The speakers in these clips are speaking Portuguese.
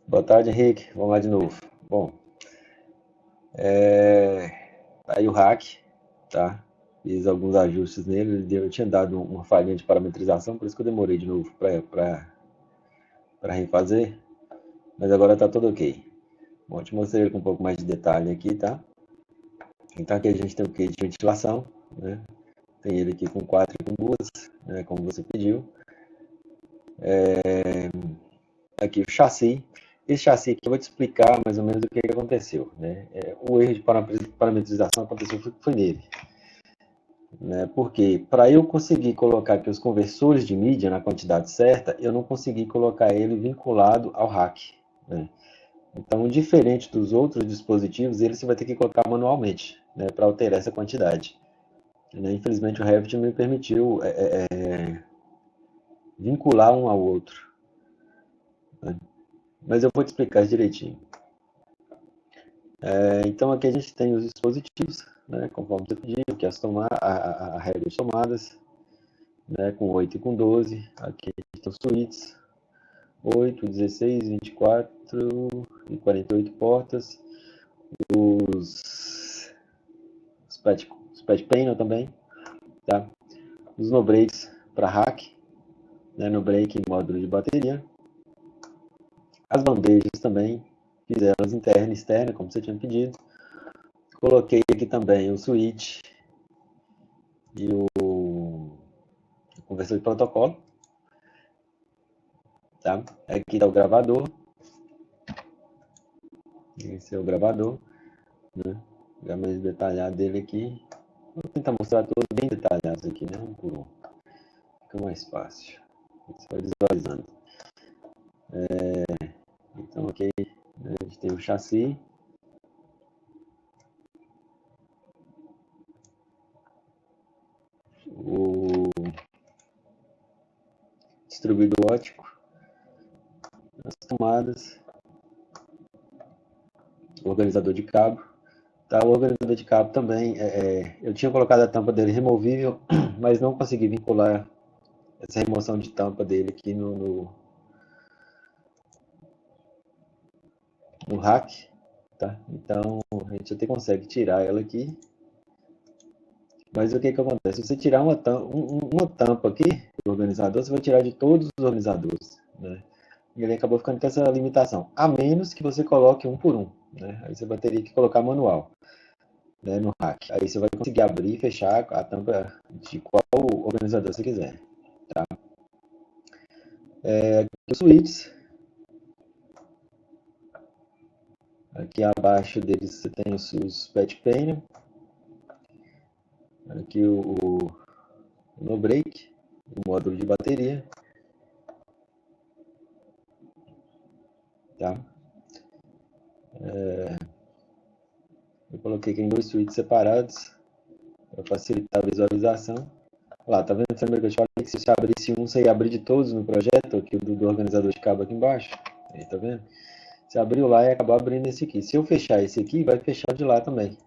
Boa tarde, Henrique. Vamos lá de novo. Bom, aí o hack, tá? Fiz alguns ajustes nele. Eu tinha dado uma falhinha de parametrização, por isso que eu demorei de novo para refazer. Mas agora tá tudo ok. Bom, te mostrei ele com um pouco mais de detalhe aqui, tá? Então aqui a gente tem o kit de ventilação, né? Tem ele aqui com 4 e com 2, né? Como você pediu. Aqui o chassi. Esse chassi aqui eu vou te explicar mais ou menos o que aconteceu, né? O erro de parametrização aconteceu foi nele. Né? Porque para eu conseguir colocar aqui os conversores de mídia na quantidade certa, eu não consegui colocar ele vinculado ao rack. Né? Então, diferente dos outros dispositivos, ele você vai ter que colocar manualmente, né, para alterar essa quantidade. Né? Infelizmente, o Revit me permitiu vincular um ao outro. Né? Mas eu vou te explicar direitinho. Então, aqui a gente tem os dispositivos, né, conforme você pediu, que é a regra de tomadas, né, com 8 e com 12. Aqui a gente tem os suítes, 8, 16, 24 e 48 portas. Os patch panel também, tá? Os no breaks para rack, né? No break e módulo de bateria. As bandejas também, fiz elas interna e externa, como você tinha pedido. Coloquei aqui também o switch e o conversor de protocolo, tá? Aqui está o gravador. Esse é o gravador, né? Já mais detalhado dele aqui. Vou tentar mostrar todos bem detalhados aqui, né? Um por um. Fica mais fácil. Você vai visualizando. Então aqui a gente tem o chassi. O distribuidor óptico. As tomadas. O organizador de cabo. Tá, o organizador de cabo também. Eu tinha colocado a tampa dele removível, mas não consegui vincular essa remoção de tampa dele aqui no rack. Tá? Então a gente até consegue tirar ela aqui. Mas o que acontece? Se você tirar uma tampa aqui do organizador, você vai tirar de todos os organizadores. Né? E ele acabou ficando com essa limitação. A menos que você coloque um por um. Né? Aí você vai ter que colocar manual, né, no rack. Aí você vai conseguir abrir e fechar a tampa de qual organizador você quiser. Tá? Os switches. Aqui abaixo deles você tem os patch panel. Aqui o no break, o módulo de bateria. Tá? Eu coloquei aqui em dois switches separados para facilitar a visualização. Lá, tá vendo? Lembra que eu te falei que se você abrisse um, você ia abrir de todos no projeto, aqui do organizador de cabo aqui embaixo? Aí, tá vendo? Você abriu lá e acabou abrindo esse aqui. Se eu fechar esse aqui, vai fechar de lá também.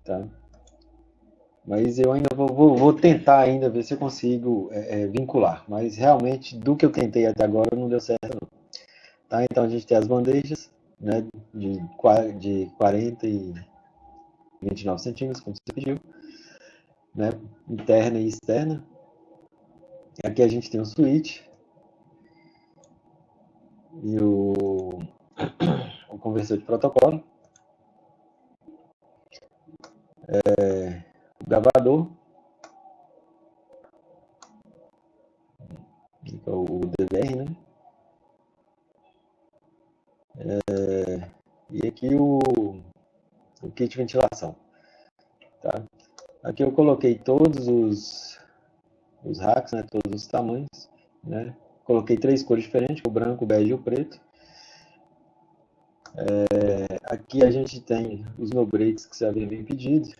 Tá? Mas eu ainda vou tentar ainda ver se eu consigo vincular. Mas realmente, do que eu tentei até agora, não deu certo não. Tá? Então a gente tem as bandejas, né, de 40 e 29 centímetros, como você pediu, né, interna e externa. Aqui a gente tem o switch e o conversor de protocolo, o gravador, que é o DVR, né? E aqui o kit de ventilação. Tá? Aqui eu coloquei todos os racks, né? Todos os tamanhos. Né? Coloquei três cores diferentes, o branco, o bege e o preto. Aqui a gente tem os no breaks que você havia me pedido.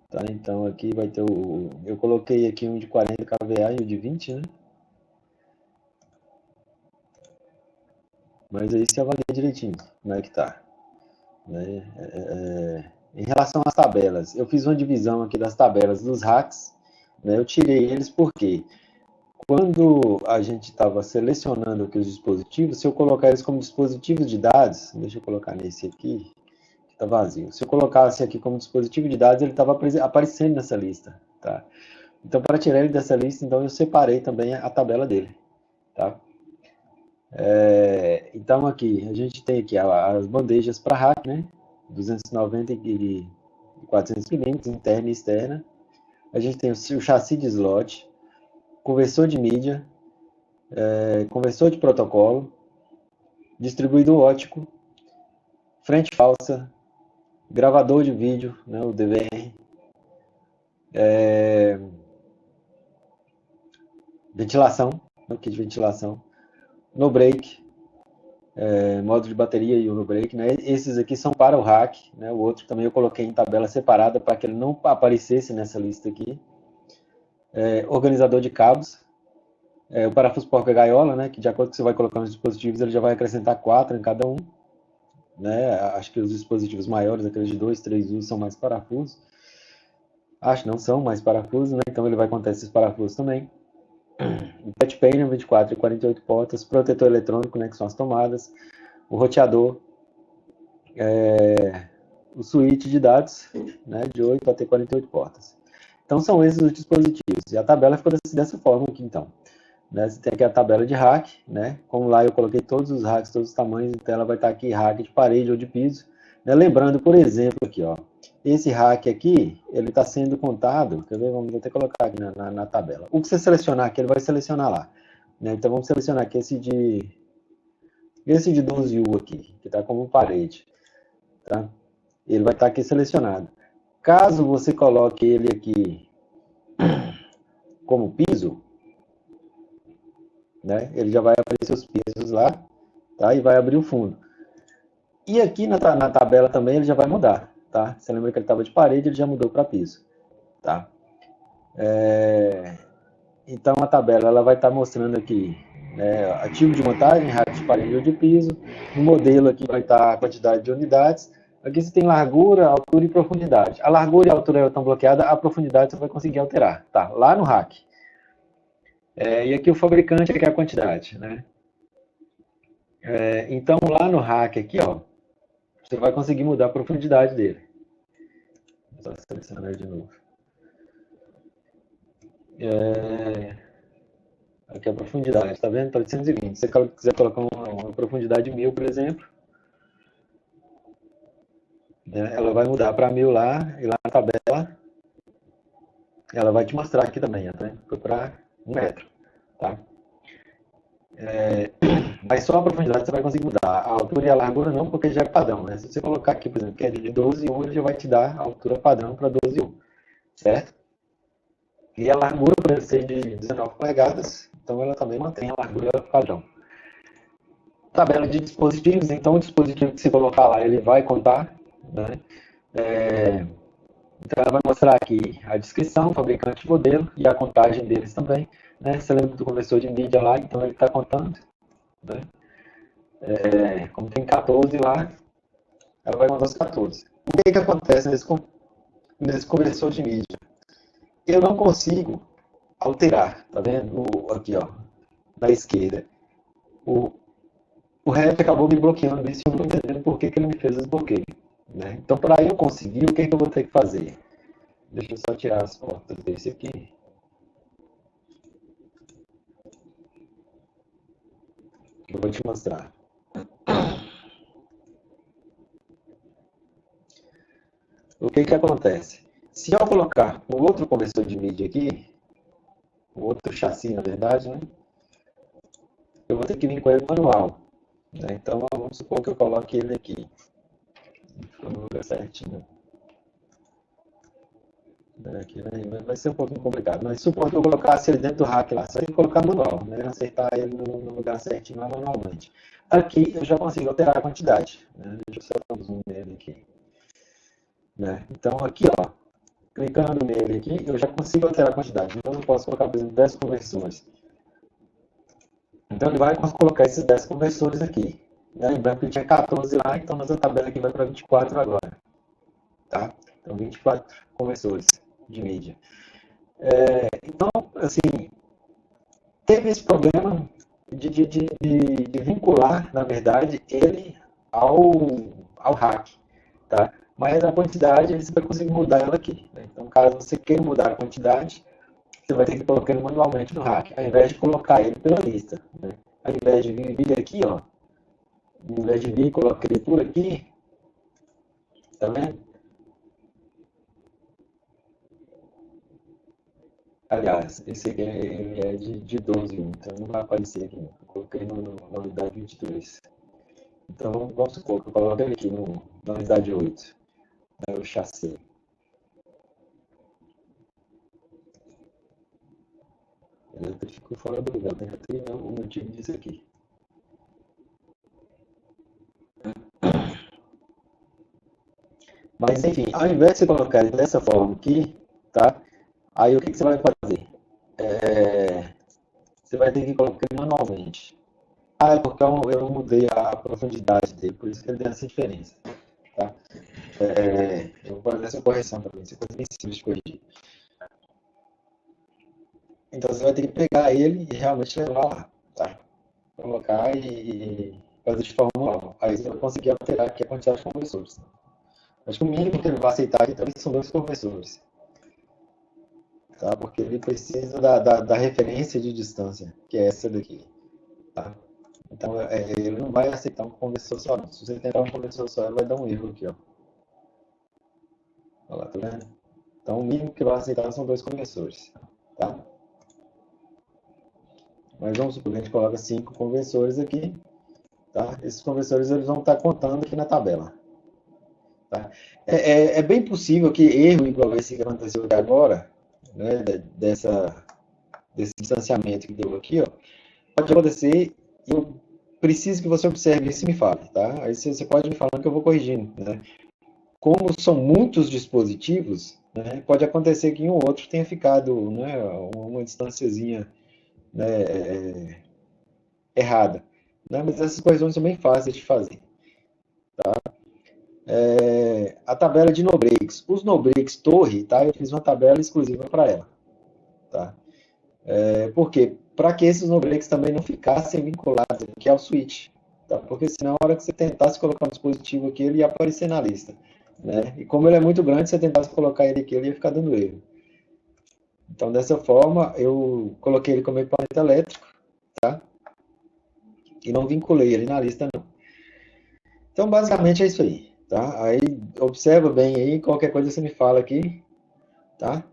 Tá? Então aqui vai ter eu coloquei aqui um de 40 kVA e o de 20, né? Mas aí você avalia direitinho como é que tá. né? Em relação às tabelas, eu fiz uma divisão aqui das tabelas dos hacks, né? Eu tirei eles porque quando a gente estava selecionando aqui os dispositivos, se eu colocar eles como dispositivos de dados, deixa eu colocar nesse aqui, que está vazio. Se eu colocasse aqui como dispositivo de dados, ele estava aparecendo nessa lista, tá? Então, para tirar ele dessa lista, então eu separei também a tabela dele, tá? Então, aqui, a gente tem aqui as bandejas para hack, né? 290 e 400 milímetros, interna e externa. A gente tem o chassi de slot, conversor de mídia, conversor de protocolo, distribuidor óptico, frente falsa, gravador de vídeo, né, o DVR, ventilação, kit de ventilação, no break, modo de bateria e o no break, né? Esses aqui são para o hack, né? O outro também eu coloquei em tabela separada para que ele não aparecesse nessa lista aqui. Organizador de cabos, o parafuso porca-gaiola, né? Que de acordo com que você vai colocar nos dispositivos, ele já vai acrescentar 4 em cada um, né? Acho que os dispositivos maiores, aqueles de 2, 3 usos, são mais parafusos. Acho que não são mais parafusos, né? Então ele vai contar esses parafusos também. O touch panel, 24 e 48 portas, protetor eletrônico, né? Que são as tomadas, o roteador, o switch de dados, né? De 8 até 48 portas. Então são esses os dispositivos. E a tabela ficou dessa forma aqui, então. Né? Você tem aqui a tabela de rack, né? Como lá eu coloquei todos os racks, todos os tamanhos, então ela vai estar aqui rack de parede ou de piso. Né? Lembrando, por exemplo, aqui, ó, esse rack aqui, ele está sendo contado, quer ver? Vamos até colocar aqui na tabela. O que você selecionar aqui, ele vai selecionar lá. Né? Então vamos selecionar aqui esse de 12U aqui, que está como parede. Tá? Ele vai estar aqui selecionado. Caso você coloque ele aqui como piso, né? Ele já vai aparecer os pisos lá, tá? E vai abrir o fundo. E aqui na tabela também ele já vai mudar, tá? Você lembra que ele estava de parede, ele já mudou para piso, tá? Então a tabela ela vai estar mostrando aqui, né, ativo de montagem, raio de parede ou de piso. No modelo aqui vai estar a quantidade de unidades. Aqui você tem largura, altura e profundidade. A largura e a altura estão bloqueadas, a profundidade você vai conseguir alterar, tá? Lá no rack. E aqui o fabricante aqui é a quantidade, né? Então lá no rack aqui, ó, você vai conseguir mudar a profundidade dele. Vou selecionar de novo. Aqui a profundidade, tá vendo? Está 820. Se você quiser colocar uma profundidade de 1000, por exemplo, né, ela vai mudar para 1000 lá, e lá na tabela ela vai te mostrar aqui também, né? Foi para 1 metro, tá? Mas só a profundidade você vai conseguir mudar. A altura e a largura não, porque já é padrão, né? Se você colocar aqui, por exemplo, que é de 12,1, ele já vai te dar a altura padrão para 12,1, certo? E a largura, por ser de 19 polegadas, então ela também mantém a largura padrão. Tabela de dispositivos, então o dispositivo que você colocar lá, ele vai contar, né? Então ela vai mostrar aqui a descrição, fabricante e modelo e a contagem deles também, né? Você lembra do conversor de mídia lá, então ele está contando, né? Como tem 14 lá, ela vai contar os 14. O que acontece nesse conversor de mídia? Eu não consigo alterar, tá vendo? Aqui, ó, na esquerda. O REF acabou me bloqueando isso e eu não estou entendendo por que ele me fez esse bloqueio. Né? Então, para eu conseguir, o que eu vou ter que fazer? Deixa eu só tirar as portas desse aqui. Eu vou te mostrar. O que acontece? Se eu colocar um outro conversor de mídia aqui, um outro chassi, na verdade, né? Eu vou ter que vir com ele manual. Né? Então, vamos supor que eu coloque ele aqui. No lugar certinho. Aqui vai ser um pouquinho complicado, mas supondo que eu colocasse ele dentro do rack lá, só que colocar manual, né? Acertar ele no lugar certinho lá manualmente. Aqui eu já consigo alterar a quantidade, né? Deixa eu só dar um zoom nele aqui. Né? Então aqui, ó, clicando nele aqui, eu já consigo alterar a quantidade. Então eu posso colocar, por exemplo, 10 conversores. Então ele vai colocar esses 10 conversores aqui. Lembrando que ele tinha 14 lá, então nossa tabela aqui vai para 24 agora. Tá? Então, 24 conversores de mídia. Então, assim, teve esse problema de vincular, na verdade, ele ao hack. Tá? Mas a quantidade você vai conseguir mudar ela aqui. Né? Então, caso você queira mudar a quantidade, você vai ter que colocar ele manualmente no hack, ao invés de colocar ele pela lista. Né? Ao invés de vir aqui, ó, ao invés de vir, colocar ele por aqui, tá vendo? Aliás, esse aqui ele é de 12, então não vai aparecer aqui. Eu coloquei na unidade 22. Então, vamos supor que eu coloquei ele aqui na unidade 8, né, o chassi. Ele até ficou fora do lugar, né? Tem o motivo disso aqui. Mas, enfim, ao invés de você colocar ele dessa forma aqui, tá? Aí o que você vai fazer? Você vai ter que colocar ele manualmente. Ah, é porque eu mudei a profundidade dele, por isso que ele tem essa diferença. Tá? Eu vou fazer essa correção também, isso é coisa bem simples de corrigir. Então você vai ter que pegar ele e realmente levar lá, tá? Colocar e fazer de forma manual. Aí você vai conseguir alterar aqui a quantidade de conversores. Acho que o mínimo que ele vai aceitar aqui também são 2 conversores, tá? Porque ele precisa da referência de distância, que é essa daqui, tá? Então ele não vai aceitar um conversor só, não. Se você tentar um conversor só, ele vai dar um erro aqui, ó. Olha lá, tá vendo? Então o mínimo que vai aceitar são 2 conversores, tá? Mas vamos supor que a gente coloca 5 conversores aqui, tá? Esses conversores eles vão estar contando aqui na tabela. Tá? É bem possível que erro igual esse que aconteceu aqui agora, né, desse distanciamento que deu aqui, ó, pode acontecer e eu preciso que você observe isso e me fale, tá? Aí você pode me falando que eu vou corrigindo, né? Como são muitos dispositivos, né, pode acontecer que um ou outro tenha ficado, né, uma distânciazinha, né, errada. Né? Mas essas correções são bem fáceis de fazer. A tabela de no-breaks. Os no-breaks torre, tá? Eu fiz uma tabela exclusiva para ela. Tá? Por quê? Para que esses no-breaks também não ficassem vinculados aqui ao switch. Tá? Porque senão, na hora que você tentasse colocar um dispositivo aqui, ele ia aparecer na lista. Né? E como ele é muito grande, se você tentasse colocar ele aqui, ele ia ficar dando erro. Então, dessa forma, eu coloquei ele como equipamento elétrico, tá? E não vinculei ele na lista, não. Então, basicamente é isso aí, tá? Aí, observa bem aí, qualquer coisa você me fala aqui, tá?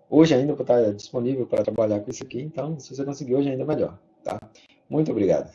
Hoje ainda vou estar disponível para trabalhar com isso aqui, então, se você conseguir hoje ainda melhor, tá? Muito obrigado.